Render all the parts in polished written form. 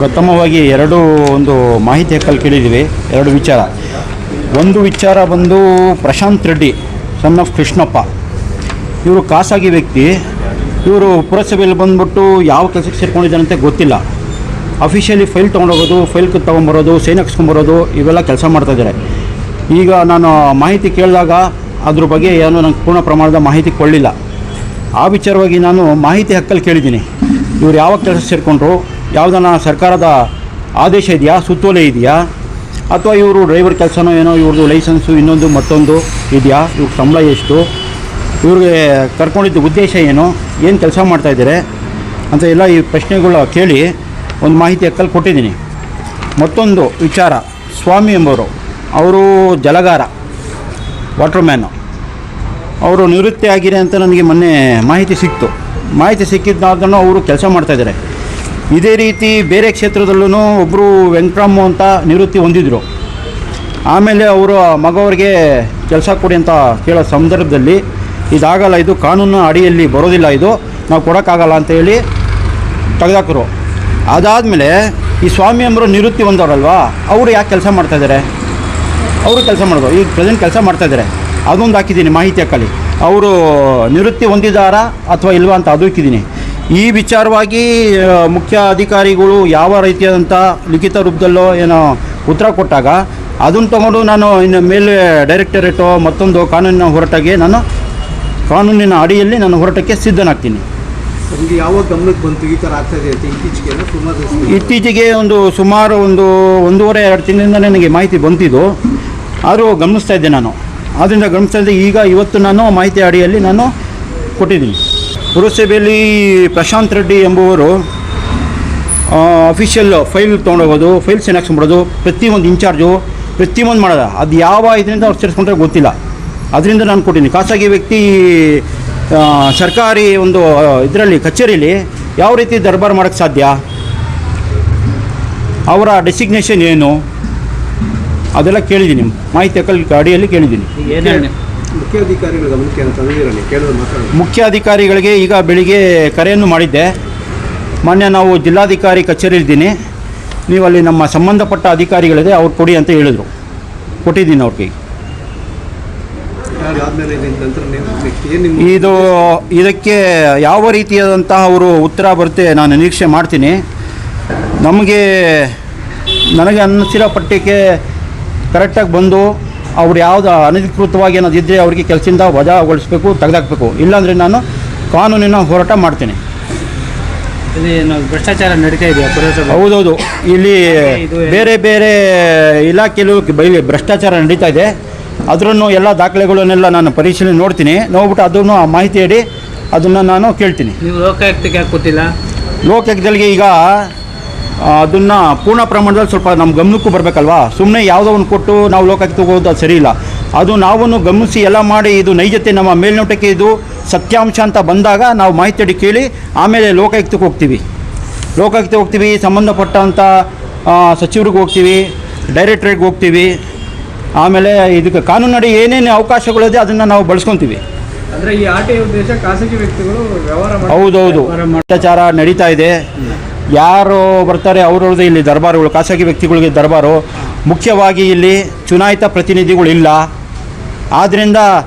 ಪ್ರಥಮವಾಗಿ ಒಂದು ಮಾಹಿತಿ ಹಕ್ಕಲ್ಲಿ ಕೇಳಿದ್ದೀವಿ. ಎರಡು ವಿಚಾರ. ಒಂದು ವಿಚಾರ ಬಂದು ಪ್ರಶಾಂತ್ ರೆಡ್ಡಿ ಸನ್ ಆಫ್ ಕೃಷ್ಣಪ್ಪ, ಇವರು ಖಾಸಗಿ ವ್ಯಕ್ತಿ. ಇವರು ಪುರಸಭೆಯಲ್ಲಿ ಬಂದ್ಬಿಟ್ಟು ಯಾವ ಕೆಲಸಕ್ಕೆ ಸೇರ್ಕೊಂಡಿದ್ದಾರಂತೆ ಗೊತ್ತಿಲ್ಲ. ಅಫಿಷಿಯಲಿ ಫೈಲ್ ತೊಗೊಂಡೋಗೋದು, ಫೈಲ್ ತೊಗೊಂಬರೋದು, ಸೈನ್ ಹಾಕ್ಸ್ಕೊಂಬರೋದು, ಇವೆಲ್ಲ ಕೆಲಸ ಮಾಡ್ತಾಯಿದ್ದಾರೆ. ಈಗ ನಾನು ಮಾಹಿತಿ ಕೇಳಿದಾಗ ಅದ್ರ ಬಗ್ಗೆ ಏನು ನಂಗೆ ಪೂರ್ಣ ಪ್ರಮಾಣದ ಮಾಹಿತಿ ಕೊಳ್ಳಿಲ್ಲ. ಆ ವಿಚಾರವಾಗಿ ನಾನು ಮಾಹಿತಿ ಹಕ್ಕಲ್ಲಿ ಕೇಳಿದ್ದೀನಿ, ಇವರು ಯಾವ ಕೆಲಸ ಸೇರಿಕೊಂಡ್ರು, ಯಾವುದನ್ನ ಸರ್ಕಾರದ ಆದೇಶ ಇದೆಯಾ, ಸುತ್ತೋಲೆ ಇದೆಯಾ, ಅಥವಾ ಇವರು ಡ್ರೈವರ್ ಕೆಲಸನೋ ಏನೋ, ಇವ್ರದ್ದು ಲೈಸೆನ್ಸು ಇನ್ನೊಂದು ಮತ್ತೊಂದು ಇದೆಯಾ, ಇವ್ರ ಸಂಬಳ ಎಷ್ಟು, ಇವ್ರಿಗೆ ಕರ್ಕೊಂಡಿದ್ದ ಉದ್ದೇಶ ಏನು ಕೆಲಸ ಮಾಡ್ತಾಯಿದ್ದಾರೆ ಅಂತ ಎಲ್ಲ ಈ ಪ್ರಶ್ನೆಗಳು ಕೇಳಿ ಒಂದು ಮಾಹಿತಿ ಹಕ್ಕಲ್ಲಿ ಕೊಟ್ಟಿದ್ದೀನಿ. ಮತ್ತೊಂದು ವಿಚಾರ, ಸ್ವಾಮಿ ಎಂಬವರು, ಅವರು ಜಲಗಾರ, ವಾಟರ್ಮ್ಯಾನು, ಅವರು ನಿವೃತ್ತಿ ಆಗಿದೆ ಅಂತ ನನಗೆ ಮೊನ್ನೆ ಮಾಹಿತಿ ಸಿಕ್ತು. ಮಾಹಿತಿ ಸಿಕ್ಕಿದ್ದಾದ್ರೂ ಅವರು ಕೆಲಸ ಮಾಡ್ತಾಯಿದ್ದಾರೆ. ಇದೇ ರೀತಿ ಬೇರೆ ಕ್ಷೇತ್ರದಲ್ಲೂ ಒಬ್ಬರು ವೆಂಕಟರಾಮು ಅಂತ ನಿವೃತ್ತಿ ಹೊಂದಿದ್ರು. ಆಮೇಲೆ ಅವರು ಮಗವರಿಗೆ ಕೆಲಸ ಕೊಡಿ ಅಂತ ಕೇಳೋ ಸಂದರ್ಭದಲ್ಲಿ ಇದಾಗಲ್ಲ, ಇದು ಕಾನೂನು ಅಡಿಯಲ್ಲಿ ಬರೋದಿಲ್ಲ, ಇದು ನಾವು ಕೊಡೋಕ್ಕಾಗಲ್ಲ ಅಂತ ಹೇಳಿ ತೆಗೆದಾಕರು. ಅದಾದಮೇಲೆ ಈ ಸ್ವಾಮಿ ಅಂಬರು ನಿವೃತ್ತಿ ಹೊಂದವರಲ್ವಾ, ಅವರು ಯಾಕೆ ಕೆಲಸ ಮಾಡ್ತಾಯಿದ್ದಾರೆ, ಅವರು ಕೆಲಸ ಮಾಡೋದು ಈಗ ಪ್ರೆಸೆಂಟ್ ಕೆಲಸ ಮಾಡ್ತಾಯಿದ್ದಾರೆ. ಅದೊಂದು ಹಾಕಿದ್ದೀನಿ ಮಾಹಿತಿ ಹಕ್ಕಲ್ಲಿ, ಅವರು ನಿವೃತ್ತಿ ಹೊಂದಿದ್ದಾರಾ ಅಥವಾ ಇಲ್ವಾ ಅಂತ ಅದು ಹಾಕಿದ್ದೀನಿ. ಈ ವಿಚಾರವಾಗಿ ಮುಖ್ಯ ಅಧಿಕಾರಿಗಳು ಯಾವ ರೀತಿಯಾದಂಥ ಲಿಖಿತ ರೂಪದಲ್ಲೋ ಏನೋ ಉತ್ತರ ಕೊಟ್ಟಾಗ ಅದನ್ನು ತೊಗೊಂಡು ನಾನು ಇನ್ನು ಮೇಲೆ ಡೈರೆಕ್ಟರೇಟೋ ಮತ್ತೊಂದು ಕಾನೂನಿನ ಹೋರಾಟಕ್ಕೆ ಕಾನೂನಿನ ಅಡಿಯಲ್ಲಿ ನಾನು ಹೋರಾಟಕ್ಕೆ ಸಿದ್ಧನಾಗ್ತೀನಿ. ನಿಮಗೆ ಯಾವಾಗ ಗಮನಕ್ಕೆ ಬಂತು ಈ ಥರ ಆಗ್ತಾಯಿದೆ ಅಂತ? ಇತ್ತೀಚೆಗೆ ಸುಮಾರು 1.5-2 ತಿಂಗಳಿಂದ ನನಗೆ ಮಾಹಿತಿ ಬಂತಿದ್ದು, ಆದರೂ ಗಮನಿಸ್ತಾ ಇದ್ದೆ ನಾನು. ಆದ್ದರಿಂದ ಗಮನಿಸ್ತಾ ಇದ್ದೆ. ಈಗ ಇವತ್ತು ನಾನು ಮಾಹಿತಿ ಅಡಿಯಲ್ಲಿ ನಾನು ಕೊಟ್ಟಿದ್ದೀನಿ. ಪುರಸಭೆಯಲ್ಲಿ ಪ್ರಶಾಂತ್ ರೆಡ್ಡಿ ಎಂಬುವರು ಅಫಿಷಿಯಲ್ ಫೈಲ್ ತೊಗೊಂಡೋಗೋದು, ಫೈಲ್ ಸೈನ್ ಹಾಕ್ಸ್ಕೊಂಬಿಡೋದು, ಪ್ರತಿಯೊಂದು ಇನ್ಚಾರ್ಜು ಪ್ರತಿಯೊಂದು ಮಾಡೋದು, ಅದು ಯಾವ ಇದರಿಂದ ಅವ್ರು ಸೇರಿಸ್ಕೊಂಡ್ರೆ ಗೊತ್ತಿಲ್ಲ. ಅದರಿಂದ ನಾನು ಕೊಟ್ಟಿದ್ದೀನಿ. ಖಾಸಗಿ ವ್ಯಕ್ತಿ ಸರ್ಕಾರಿ ಒಂದು ಇದರಲ್ಲಿ ಕಚೇರಿಯಲ್ಲಿ ಯಾವ ರೀತಿ ದರ್ಬಾರ್ ಮಾಡೋಕ್ಕೆ ಸಾಧ್ಯ, ಅವರ ಡೆಸಿಗ್ನೇಷನ್ ಏನು, ಅದೆಲ್ಲ ಕೇಳಿದ್ದೀನಿ. ಮಾಹಿತಿ ಅಡಿಯಲ್ಲಿ ಕೇಳಿದ್ದೀನಿ. ಮುಖ್ಯ ಅಧಿಕಾರಿಗಳಿಗೆ ಈಗ ಬೆಳಿಗ್ಗೆ ಕರೆಯನ್ನು ಮಾಡಿದ್ದೆ. ಮೊನ್ನೆ ನಾವು ಜಿಲ್ಲಾಧಿಕಾರಿ ಕಚೇರಿಯಿದ್ದೀನಿ, ನೀವು ಅಲ್ಲಿ ನಮ್ಮ ಸಂಬಂಧಪಟ್ಟ ಅಧಿಕಾರಿಗಳಿದೆ ಅವ್ರು ಕೊಡಿ ಅಂತ ಹೇಳಿದರು. ಕೊಟ್ಟಿದ್ದೀನಿ ಅವ್ರಿಗೆ. ಇದಕ್ಕೆ ಯಾವ ರೀತಿಯಾದಂತಹ ಅವರು ಉತ್ತರ ಬರುತ್ತೆ ನಾನು ನಿರೀಕ್ಷೆ ಮಾಡ್ತೀನಿ. ನನಗೆ ಅನ್ನಿಸಿರೋ ಪಟ್ಟಿಗೆ ಕರೆಕ್ಟಾಗಿ ಬಂದು ಅವ್ರು ಯಾವುದು ಅನಧಿಕೃತವಾಗಿ ಏನಾದಿದ್ದರೆ ಅವ್ರಿಗೆ ಕೆಲಸದಿಂದ ವಜಾಗೊಳಿಸಬೇಕು, ತೆಗೆದಾಕಬೇಕು. ಇಲ್ಲಾಂದರೆ ನಾನು ಕಾನೂನಿನ ಹೋರಾಟ ಮಾಡ್ತೀನಿ. ಭ್ರಷ್ಟಾಚಾರ ನಡೀತಾ ಇದೆಯಾ ಪುರಸಭೆ? ಹೌದೌದು, ಇಲ್ಲಿ ಬೇರೆ ಬೇರೆ ಇಲಾಖೆಯಲ್ಲೂ ಭ್ರಷ್ಟಾಚಾರ ನಡೀತಾ ಇದೆ. ಅದನ್ನು ಎಲ್ಲ ದಾಖಲೆಗಳನ್ನೆಲ್ಲ ನಾನು ಪರಿಶೀಲನೆ ನೋಡ್ಬಿಟ್ಟು ಅದನ್ನು ಆ ಮಾಹಿತಿ ಹೇಳಿ ಅದನ್ನು ನಾನು ಕೇಳ್ತೀನಿ. ನೀವು ಲೋಕಾಯುಕ್ತಕ್ಕೆ ಯಾಕೆ ಗೊತ್ತಿಲ್ಲ? ಲೋಕಾಯುಕ್ತಗಳಿಗೆ ಈಗ ಅದನ್ನು ಪೂರ್ಣ ಪ್ರಮಾಣದಲ್ಲಿ ಸ್ವಲ್ಪ ನಮ್ಮ ಗಮನಕ್ಕೂ ಬರಬೇಕಲ್ವಾ. ಸುಮ್ಮನೆ ಯಾವುದೋ ಒಂದು ಕೊಟ್ಟು ನಾವು ಲೋಕಾಯುಕ್ತಕ್ಕೆ ಹೋಗೋದು ಅದು ಸರಿ ಇಲ್ಲ. ಅದು ನಾವು ಗಮನಿಸಿ ಎಲ್ಲ ಮಾಡಿ ಇದು ನೈಜತೆ ನಮ್ಮ ಮೇಲ್ನೋಟಕ್ಕೆ ಇದು ಸತ್ಯಾಂಶ ಅಂತ ಬಂದಾಗ ನಾವು ಮಾಹಿತಿ ಅಡಿ ಕೇಳಿ ಆಮೇಲೆ ಲೋಕಾಯುಕ್ತಕ್ಕೆ ಹೋಗ್ತೀವಿ. ಸಂಬಂಧಪಟ್ಟಂಥ ಸಚಿವರಿಗೆ ಹೋಗ್ತೀವಿ, ಡೈರೆಕ್ಟ್ರೇಟ್ಗೆ ಹೋಗ್ತೀವಿ. ಆಮೇಲೆ ಇದಕ್ಕೆ ಕಾನೂನಡಿ ಏನೇನು ಅವಕಾಶಗಳಿದೆ ಅದನ್ನು ನಾವು ಬಳಸ್ಕೊತೀವಿ. ಅಂದರೆ ಈ ಆಟೆ ಉದ್ದೇಶ ಖಾಸಗಿ ವ್ಯಕ್ತಿಗಳು ವ್ಯವಹಾರ ಹೌದೌದು, ಭ್ರಷ್ಟಾಚಾರ ನಡೀತಾ ಇದೆ. ಯಾರು ಬರ್ತಾರೆ ಅವ್ರವ್ರದ್ದು ಇಲ್ಲಿ ದರ್ಬಾರುಗಳು, ಖಾಸಗಿ ವ್ಯಕ್ತಿಗಳಿಗೆ ದರ್ಬಾರು. ಮುಖ್ಯವಾಗಿ ಇಲ್ಲಿ ಚುನಾಯಿತ ಪ್ರತಿನಿಧಿಗಳಿಲ್ಲ. ಆದ್ದರಿಂದ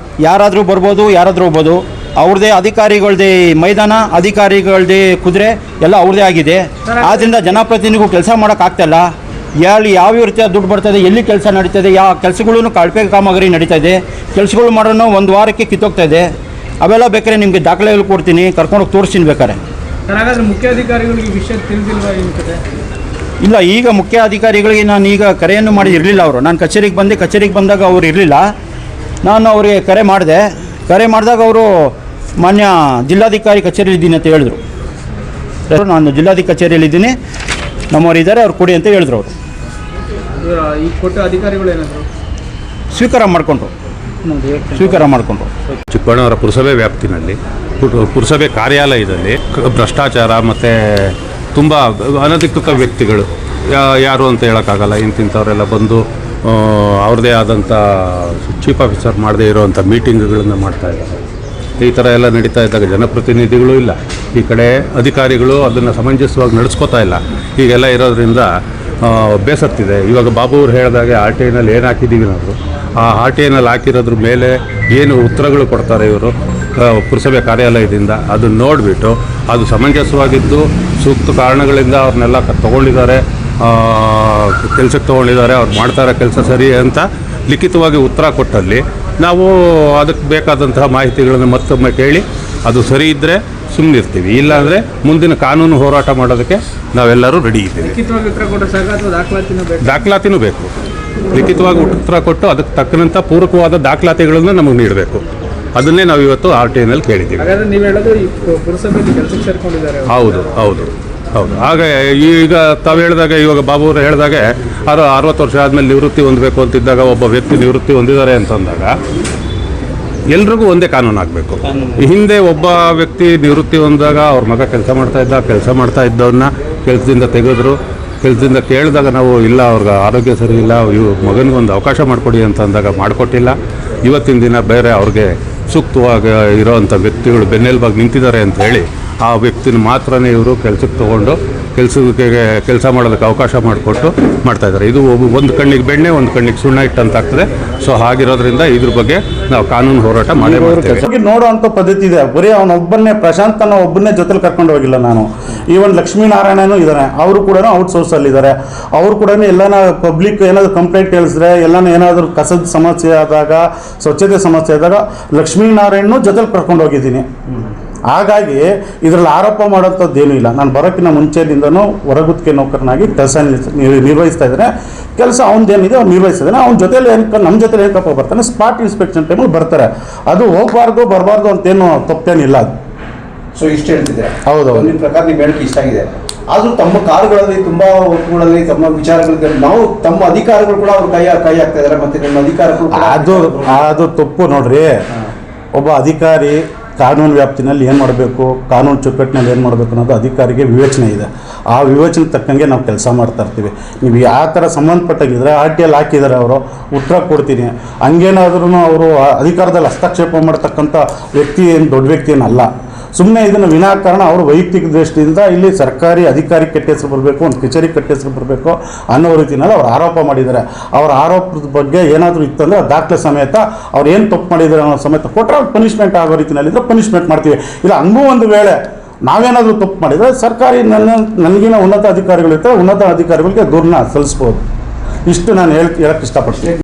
ಯಾರಾದರೂ ಬರ್ಬೋದು, ಯಾರಾದರೂ ಹೋಗ್ಬೋದು. ಅವ್ರದ್ದೇ ಅಧಿಕಾರಿಗಳದ್ದೇ ಮೈದಾನ, ಅಧಿಕಾರಿಗಳದ್ದೇ ಕುದುರೆ ಎಲ್ಲ ಅವ್ರದ್ದೇ ಆಗಿದೆ. ಆದ್ದರಿಂದ ಜನಪ್ರತಿನಿಧಿಗಳು ಕೆಲಸ ಮಾಡೋಕ್ಕಾಗ್ತಾಯಿಲ್ಲ. ಯಾವ ರೀತಿಯ ದುಡ್ಡು ಬರ್ತದೆ, ಎಲ್ಲಿ ಕೆಲಸ ನಡೀತದೆ, ಯಾವ ಕೆಲಸಗಳೂ ಕಳಪೆ ಕಾಮಗಾರಿ ನಡೀತಾ ಇದೆ. ಕೆಲಸಗಳು ಮಾಡೋಣ 1 ವಾರಕ್ಕೆ ಕಿತ್ತೋಗ್ತಾ ಇದೆ. ಅವೆಲ್ಲ ಬೇಕಾದ್ರೆ ನಿಮಗೆ ದಾಖಲೆಗಳು ಕೊಡ್ತೀನಿ, ಕರ್ಕೊಂಡೋಗಿ ತೋರಿಸ್ತೀನಿ ಬೇಕಾದ್ರೆ. ಹಾಗಾದರೆ ಮುಖ್ಯ ಅಧಿಕಾರಿಗಳಿಗೆ ವಿಷಯ ತಿಳಿದಿಲ್ವಾ? ಇಲ್ಲ, ಈಗ ಮುಖ್ಯ ಅಧಿಕಾರಿಗಳಿಗೆ ನಾನು ಈಗ ಕರೆಯನ್ನು ಮಾಡಿ ಇರಲಿಲ್ಲ. ನಾನು ಕಚೇರಿಗೆ ಬಂದಾಗ ಅವರು ಇರಲಿಲ್ಲ. ನಾನು ಅವರಿಗೆ ಕರೆ ಮಾಡಿದಾಗ ಅವರು ಮಾನ್ಯ ಜಿಲ್ಲಾಧಿಕಾರಿ ಕಚೇರಿಯಲ್ಲಿದ್ದೀನಿ ಅಂತ ಹೇಳಿದ್ರು. ನಾನು ಜಿಲ್ಲಾಧಿಕಾರಿ ಕಚೇರಿಯಲ್ಲಿದ್ದೀನಿ, ನಮ್ಮವರಿದ್ದಾರೆ, ಅವ್ರು ಕೊಡಿ ಅಂತ ಹೇಳಿದ್ರು. ಅವರು ಈ ಕೊಟ್ಟ ಅಧಿಕಾರಿಗಳು ಏನಾದರೂ ಸ್ವೀಕಾರ ಮಾಡಿಕೊಂಡ್ರು. ಚಿಕ್ಕಬಳ್ಳಾಪುರ ಪುರಸಭೆ ವ್ಯಾಪ್ತಿನಲ್ಲಿ ಪುರಸಭೆ ಕಾರ್ಯಾಲಯದಲ್ಲಿ ಭ್ರಷ್ಟಾಚಾರ ಮತ್ತು ತುಂಬ ಅನಧಿಕೃತ ವ್ಯಕ್ತಿಗಳು ಯಾರು ಅಂತ ಹೇಳೋಕ್ಕಾಗಲ್ಲ, ಇಂಥವರೆಲ್ಲ ಬಂದು ಅವ್ರದ್ದೇ ಆದಂಥ ಚೀಫ್ ಆಫೀಸರ್ ಮಾಡದೇ ಇರೋವಂಥ ಮೀಟಿಂಗ್ಗಳನ್ನು ಮಾಡ್ತಾಯಿದ್ದಾರೆ. ಈ ಥರ ಎಲ್ಲ ನಡೀತಾ ಇದ್ದಾಗ ಜನಪ್ರತಿನಿಧಿಗಳು ಇಲ್ಲ, ಈ ಕಡೆ ಅಧಿಕಾರಿಗಳು ಅದನ್ನು ಸಮಂಜಸವಾಗಿ ನಡೆಸ್ಕೋತಾ ಇಲ್ಲ. ಹೀಗೆಲ್ಲ ಇರೋದ್ರಿಂದ ಬೇಸತ್ತಿದೆ. ಇವಾಗ ಬಾಬು ಅವ್ರು ಹೇಳಿದಾಗೆ ಆರ್ ಟಿ ಐನಲ್ಲಿ ಏನು ಹಾಕಿದ್ದೀವಿ ನಾವು, ಆ ಆರ್ ಟಿ ಐನಲ್ಲಿ ಹಾಕಿರೋದ್ರ ಮೇಲೆ ಏನು ಉತ್ತರಗಳು ಕೊಡ್ತಾರೆ ಇವರು ಪುರಸಭೆ ಕಾರ್ಯಾಲಯದಿಂದ, ಅದನ್ನು ನೋಡಿಬಿಟ್ಟು ಅದು ಸಮಂಜಸವಾಗಿದ್ದು ಸೂಕ್ತ ಕಾರಣಗಳಿಂದ ಅವ್ರನ್ನೆಲ್ಲ ತೊಗೊಂಡಿದ್ದಾರೆ, ಕೆಲಸಕ್ಕೆ ತೊಗೊಂಡಿದ್ದಾರೆ, ಅವ್ರು ಮಾಡ್ತಾರೆ ಕೆಲಸ ಸರಿ ಅಂತ ಲಿಖಿತವಾಗಿ ಉತ್ತರ ಕೊಟ್ಟಲ್ಲಿ ನಾವು ಅದಕ್ಕೆ ಬೇಕಾದಂತಹ ಮಾಹಿತಿಗಳನ್ನು ಮತ್ತೊಮ್ಮೆ ಕೇಳಿ ಅದು ಸರಿ ಇದ್ದರೆ ಸುಮ್ಮನಿರ್ತೀವಿ, ಇಲ್ಲಾಂದರೆ ಮುಂದಿನ ಕಾನೂನು ಹೋರಾಟ ಮಾಡೋದಕ್ಕೆ ನಾವೆಲ್ಲರೂ ರೆಡಿ ಇದ್ದೀವಿ. ಲಿಖಿತವಾಗಿ ಉತ್ತರ ಕೊಟ್ಟರೆ ಸಾಕು ಅಥವಾ ದಾಖಲಾತಿನೂ ಬೇಕು. ಲಿಖಿತವಾಗಿ ಉತ್ತರ ಕೊಟ್ಟು ಅದಕ್ಕೆ ತಕ್ಕಂಥ ಪೂರಕವಾದ ದಾಖಲಾತಿಗಳನ್ನು ನಮಗೆ ನೀಡಬೇಕು. ಅದನ್ನೇ ನಾವು ಇವತ್ತು ಆರ್ ಟಿ ಐನಲ್ಲಿ ಕೇಳಿದ್ದೀವಿ. ಹಾಗಾದ್ರೆ ನೀವು ಹೇಳೋದು ಈ ಪುರಸಭೆಯಲ್ಲಿ ಕೆಲಸಕ್ಕೆ ಸೇರ್ಕೊಂಡಿದ್ದಾರೆ? ಹೌದು ಹೌದು ಹೌದು. ಹಾಗೆ ಈಗ ತಾವು ಹೇಳಿದಾಗ, ಇವಾಗ ಬಾಬು ಅವರು ಹೇಳಿದಾಗೆ 60 ವರ್ಷ ಆದಮೇಲೆ ನಿವೃತ್ತಿ ಹೊಂದಬೇಕು ಅಂತಿದ್ದಾಗ ಒಬ್ಬ ವ್ಯಕ್ತಿ ನಿವೃತ್ತಿ ಹೊಂದಿದ್ದಾರೆ ಅಂತಂದಾಗ ಎಲ್ರಿಗೂ ಒಂದೇ ಕಾನೂನು ಆಗಬೇಕು. ಹಿಂದೆ ಒಬ್ಬ ವ್ಯಕ್ತಿ ನಿವೃತ್ತಿ ಹೊಂದಾಗ ಅವ್ರ ಮಗ ಕೆಲಸ ಮಾಡ್ತಾ ಇದ್ದವ್ರನ್ನ ಕೆಲಸದಿಂದ ತೆಗೆದ್ರು. ಕೆಲಸದಿಂದ ಕೇಳಿದಾಗ ನಾವು ಇಲ್ಲ, ಅವ್ರಿಗೆ ಆರೋಗ್ಯ ಸರಿ ಇಲ್ಲ, ಮಗನಿಗೆ ಒಂದು ಅವಕಾಶ ಮಾಡಿಕೊಡಿ ಅಂತ ಅಂದಾಗ ಮಾಡಿಕೊಟ್ಟಿಲ್ಲ. ಇವತ್ತಿನ ದಿನ ಬೇರೆ ಅವ್ರಿಗೆ ಸೂಕ್ತವಾಗಿ ಇರೋವಂಥ ವ್ಯಕ್ತಿಗಳು ಬೆನ್ನೆಲುಬಾಗಿ ನಿಂತಿದ್ದಾರೆ ಅಂತ ಹೇಳಿ ಆ ವ್ಯಕ್ತಿನ ಮಾತ್ರನೇ ಇವರು ಕೆಲಸಕ್ಕೆ ತೊಗೊಂಡು ಕೆಲಸ ಮಾಡೋದಕ್ಕೆ ಅವಕಾಶ ಮಾಡಿಕೊಟ್ಟು ಮಾಡ್ತಾಯಿದ್ದಾರೆ. ಇದು ಒಂದು ಕಣ್ಣಿಗೆ ಬೆಣ್ಣೆ, ಒಂದು ಕಣ್ಣಿಗೆ ಸುಣ್ಣ ಇಟ್ಟಂತ ಆಗ್ತದೆ. ಸೊ ಹಾಗಿರೋದ್ರಿಂದ ಇದ್ರ ಬಗ್ಗೆ ನಾವು ಕಾನೂನು ಹೋರಾಟ ಮಾಡೇ ಮಾಡ್ತೇವೆ. ನೋಡುವಂಥ ಪದ್ಧತಿ ಇದೆ. ಬರೀ ಅವನೊಬ್ಬನ್ನೇ, ಪ್ರಶಾಂತನ ಒಬ್ಬನ್ನೇ ಜೊತೆಲಿ ಕರ್ಕೊಂಡು ಹೋಗಿಲ್ಲ ನಾನು. ಈವನ್ ಲಕ್ಷ್ಮೀನಾರಾಯಣನೂ ಇದ್ದಾನೆ, ಅವರು ಕೂಡ ಔಟ್ಸೋರ್ಸಲ್ಲಿದ್ದಾರೆ. ಅವರು ಕೂಡ ಎಲ್ಲಾನ ಪಬ್ಲಿಕ್ ಏನಾದರೂ ಕಂಪ್ಲೇಂಟ್ ಹೇಳಿಸಿದ್ರೆ, ಎಲ್ಲಾನ ಏನಾದರೂ ಕಸದ ಸಮಸ್ಯೆ ಆದಾಗ, ಸ್ವಚ್ಛತೆ ಸಮಸ್ಯೆ ಆದಾಗ ಲಕ್ಷ್ಮೀನಾರಾಯಣನೂ ಜೊತೆಲಿ ಕರ್ಕೊಂಡು ಹೋಗಿದ್ದೀನಿ. ಹಾಗಾಗಿ ಇದರಲ್ಲಿ ಆರೋಪ ಮಾಡೋಂಥದ್ದೇನೂ ಇಲ್ಲ. ನಾನು ಬರೋಕ್ಕಿಂತ ಮುಂಚೆಯಿಂದನೂ ಹೊರಗುತ್ತಿಗೆ ನೌಕರನಾಗಿ ಕೆಲಸ ನಿರ್ವಹಿಸ್ತಾ ಇದ್ದಾರೆ. ಕೆಲಸ ಅವನದೇನಿದೆ ಅವ್ನು ನಿರ್ವಹಿಸ್ತಿದ್ದಾನೆ. ಅವ್ನ ಜೊತೆಲಿ ನಮ್ಮ ಜೊತೆಲಿ ಏನಕ್ಕಪ್ಪ ಬರ್ತಾನೆ, ಸ್ಪಾಟ್ ಇನ್ಸ್ಪೆಕ್ಷನ್ ಟೈಮಲ್ಲಿ ಬರ್ತಾರೆ. ಅದು ಹೋಗಬಾರ್ದು ಬರಬಾರ್ದು ಅಂತೇನು ತಪ್ಪೇನಿಲ್ಲ ಅದು. ಸೊ ಇಷ್ಟು ಹೇಳ್ತಿದ್ರೆ ಹೌದು. ನಿಮ್ಮ ಪ್ರಕಾರ ನಿಮ್ಮ ಹೇಳಿಕೆ ಇಷ್ಟ ಆಗಿದೆ. ಆದರೂ ತಮ್ಮ ಕಾರುಗಳಲ್ಲಿ ತುಂಬಾ ಒತ್ತುಗಳಲ್ಲಿ ತಮ್ಮ ವಿಚಾರಗಳಿಗೆ ನಾವು ತಮ್ಮ ಅಧಿಕಾರಿಗಳು ಕೂಡ ಅವ್ರು ಕೈ ಹಾಕ್ತಾ ಇದ್ದಾರೆ. ಮತ್ತೆ ನಿಮ್ಮ ಅಧಿಕಾರಿಗಳು ಅದು ತಪ್ಪು ನೋಡ್ರಿ. ಒಬ್ಬ ಅಧಿಕಾರಿ ಕಾನೂನು ವ್ಯಾಪ್ತಿನಲ್ಲಿ ಏನು ಮಾಡಬೇಕು, ಕಾನೂನು ಚೌಕಟ್ಟಿನಲ್ಲಿ ಏನು ಮಾಡಬೇಕು ಅನ್ನೋದು ಅಧಿಕಾರಿಗೆ ವಿವೇಚನೆ ಇದೆ. ಆ ವಿವೇಚನೆ ತಕ್ಕಂಗೆ ನಾವು ಕೆಲಸ ಮಾಡ್ತಾ ಇರ್ತೀವಿ. ನೀವು ಯಾವ ಥರ ಸಂಬಂಧಪಟ್ಟಾಗಿದ್ದರೆ ಆರ್ ಟಿ ಎಲ್ ಹಾಕಿದ್ದಾರೆ, ಅವರು ಉತ್ತರ ಕೊಡ್ತೀನಿ. ಹಂಗೇನಾದ್ರೂ ಅವರು ಅಧಿಕಾರದಲ್ಲಿ ಹಸ್ತಕ್ಷೇಪ ಮಾಡ್ತಕ್ಕಂಥ ವ್ಯಕ್ತಿ ಏನು ದೊಡ್ಡ ವ್ಯಕ್ತಿ ಏನಲ್ಲ. ಸುಮ್ಮನೆ ಇದನ್ನು ವಿನಾಕಾರಣ ಅವರು ವೈಯಕ್ತಿಕ ದೃಷ್ಟಿಯಿಂದ ಇಲ್ಲಿ ಸರ್ಕಾರಿ ಅಧಿಕಾರಿ ಕೆಟ್ಟ ಹೆಸರು ಬರಬೇಕು, ಒಂದು ಕಚೇರಿ ಕೆಟ್ಟ ಹೆಸರು ಬರಬೇಕು ಅನ್ನೋ ರೀತಿಯಲ್ಲಿ ಅವ್ರು ಆರೋಪ ಮಾಡಿದ್ದಾರೆ. ಅವರ ಆರೋಪದ ಬಗ್ಗೆ ಏನಾದರೂ ಇತ್ತಂದರೆ ದಾಖಲೆ ಸಮೇತ ಅವ್ರು ಏನು ತಪ್ಪು ಮಾಡಿದ್ದಾರೆ ಅನ್ನೋ ಸಮೇತ ಕೊಟ್ಟರೆ ಅವ್ರು ಪನಿಷ್ಮೆಂಟ್ ಆಗೋ ರೀತಿಯಲ್ಲಿದ್ದರೆ ಪನಿಷ್ಮೆಂಟ್ ಮಾಡ್ತೀವಿ. ಇಲ್ಲ ಹಂಗೂ ಒಂದು ವೇಳೆ ನಾವೇನಾದರೂ ತಪ್ಪು ಮಾಡಿದರೆ ಸರ್ಕಾರಿ ನನಗಿನ ಉನ್ನತ ಅಧಿಕಾರಿಗಳಿರ್ತಾರೆ, ಉನ್ನತ ಅಧಿಕಾರಿಗಳಿಗೆ ದೂರನ್ನ ಸಲ್ಲಿಸ್ಬೋದು. ಇಷ್ಟು ನಾನು ಹೇಳಕ್ಕೆ ಇಷ್ಟಪಡ್ತೀನಿ.